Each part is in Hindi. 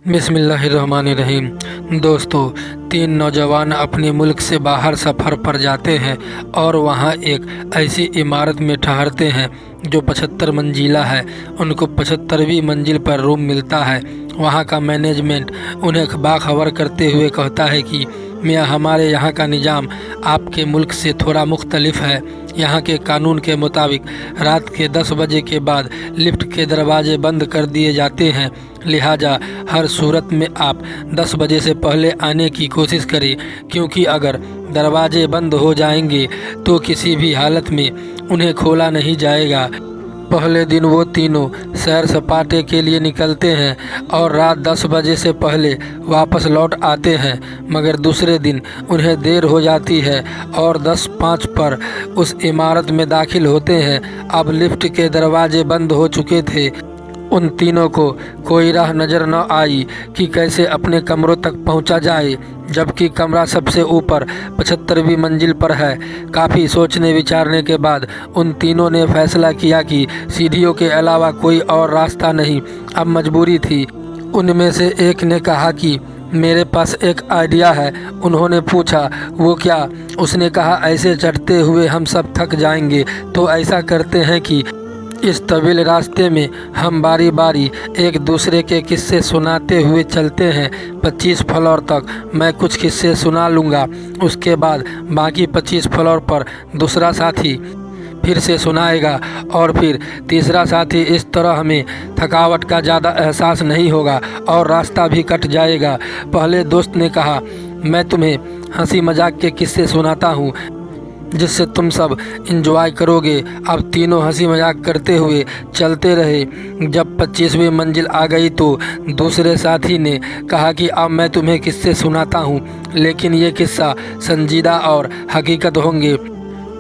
बिस्मिल्लाहिर्रहमानिर्रहीम। दोस्तों, तीन नौजवान अपने मुल्क से बाहर सफ़र पर जाते हैं और वहाँ एक ऐसी इमारत में ठहरते हैं जो 75 मंजिला है। उनको 75वीं मंजिल पर रूम मिलता है। वहाँ का मैनेजमेंट उन्हें बाखबर करते हुए कहता है कि मियाँ, हमारे यहाँ का निज़ाम आपके मुल्क से थोड़ा मुख्तलिफ है। यहाँ के कानून के मुताबिक रात के 10 बजे के बाद लिफ्ट के दरवाजे बंद कर दिए जाते हैं। लिहाजा हर सूरत में आप 10 बजे से पहले आने की कोशिश करें, क्योंकि अगर दरवाजे बंद हो जाएंगे तो किसी भी हालत में उन्हें खोला नहीं जाएगा। पहले दिन वो तीनों सैर सपाटे के लिए निकलते हैं और रात 10 बजे से पहले वापस लौट आते हैं, मगर दूसरे दिन उन्हें देर हो जाती है और 10:05 पर उस इमारत में दाखिल होते हैं। अब लिफ्ट के दरवाजे बंद हो चुके थे। उन तीनों को कोई राह नज़र न आई कि कैसे अपने कमरों तक पहुंचा जाए, जबकि कमरा सबसे ऊपर 75वीं मंजिल पर है। काफ़ी सोचने विचारने के बाद उन तीनों ने फैसला किया कि सीढ़ियों के अलावा कोई और रास्ता नहीं, अब मजबूरी थी। उनमें से एक ने कहा कि मेरे पास एक आइडिया है। उन्होंने पूछा, वो क्या? उसने कहा, ऐसे चढ़ते हुए हम सब थक जाएंगे, तो ऐसा करते हैं कि इस तवील रास्ते में हम बारी बारी एक दूसरे के किस्से सुनाते हुए चलते हैं। 25 फ्लोर तक मैं कुछ किस्से सुना लूँगा, उसके बाद बाकी 25 फ्लोर पर दूसरा साथी फिर से सुनाएगा और फिर तीसरा साथी। इस तरह हमें थकावट का ज़्यादा एहसास नहीं होगा और रास्ता भी कट जाएगा। पहले दोस्त ने कहा, मैं तुम्हें हंसी मजाक के किस्से सुनाता हूँ जिससे तुम सब इंजॉय करोगे। अब तीनों हंसी मजाक करते हुए चलते रहे। जब 25वीं मंजिल आ गई तो दूसरे साथी ने कहा कि अब मैं तुम्हें किस्से सुनाता हूँ, लेकिन ये किस्सा संजीदा और हकीकत होंगे।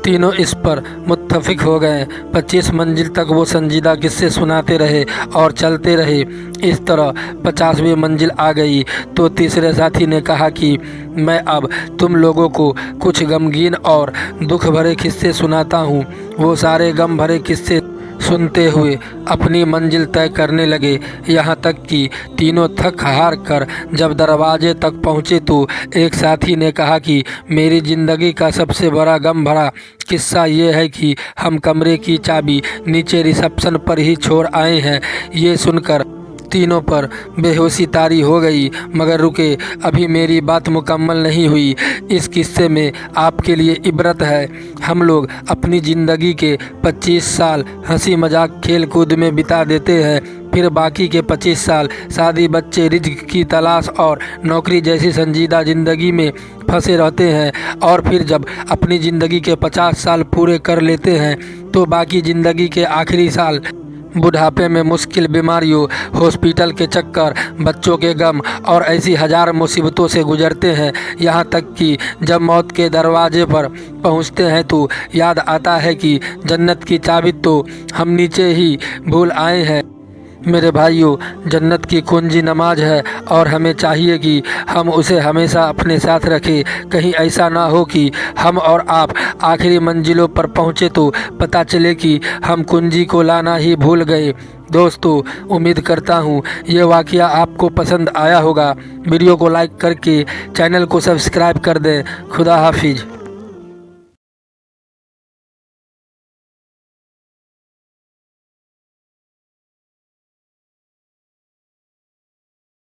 तीनों इस पर मुत्तफिक हो गए। 25 मंजिल तक वो संजीदा किस्से सुनाते रहे और चलते रहे। इस तरह 50वीं मंजिल आ गई तो तीसरे साथी ने कहा कि मैं अब तुम लोगों को कुछ गमगीन और दुख भरे किस्से सुनाता हूँ। वो सारे गम भरे किस्से सुनते हुए अपनी मंजिल तय करने लगे। यहाँ तक कि तीनों थक हार कर जब दरवाजे तक पहुँचे तो एक साथी ने कहा कि मेरी ज़िंदगी का सबसे बड़ा गम भरा किस्सा ये है कि हम कमरे की चाबी नीचे रिसेप्शन पर ही छोड़ आए हैं। ये सुनकर तीनों पर बेहोशी तारी हो गई। मगर रुके, अभी मेरी बात मुकम्मल नहीं हुई। इस किस्से में आपके लिए इबरत है। हम लोग अपनी ज़िंदगी के 25 साल हंसी मजाक खेल कूद में बिता देते हैं, फिर बाकी के 25 साल शादी, बच्चे, रिज़्क की तलाश और नौकरी जैसी संजीदा ज़िंदगी में फंसे रहते हैं। और फिर जब अपनी ज़िंदगी के 50 साल पूरे कर लेते हैं तो बाकी ज़िंदगी के आखिरी साल बुढ़ापे में मुश्किल बीमारियों, हॉस्पिटल के चक्कर, बच्चों के गम और ऐसी हजार मुसीबतों से गुजरते हैं। यहाँ तक कि जब मौत के दरवाजे पर पहुँचते हैं तो याद आता है कि जन्नत की चाबी तो हम नीचे ही भूल आए हैं। मेरे भाइयों, जन्नत की कुंजी नमाज है और हमें चाहिए कि हम उसे हमेशा अपने साथ रखें। कहीं ऐसा ना हो कि हम और आप आखिरी मंजिलों पर पहुँचे तो पता चले कि हम कुंजी को लाना ही भूल गए। दोस्तों, उम्मीद करता हूँ ये वाक़या आपको पसंद आया होगा। वीडियो को लाइक करके चैनल को सब्सक्राइब कर दें। खुदा हाफिज।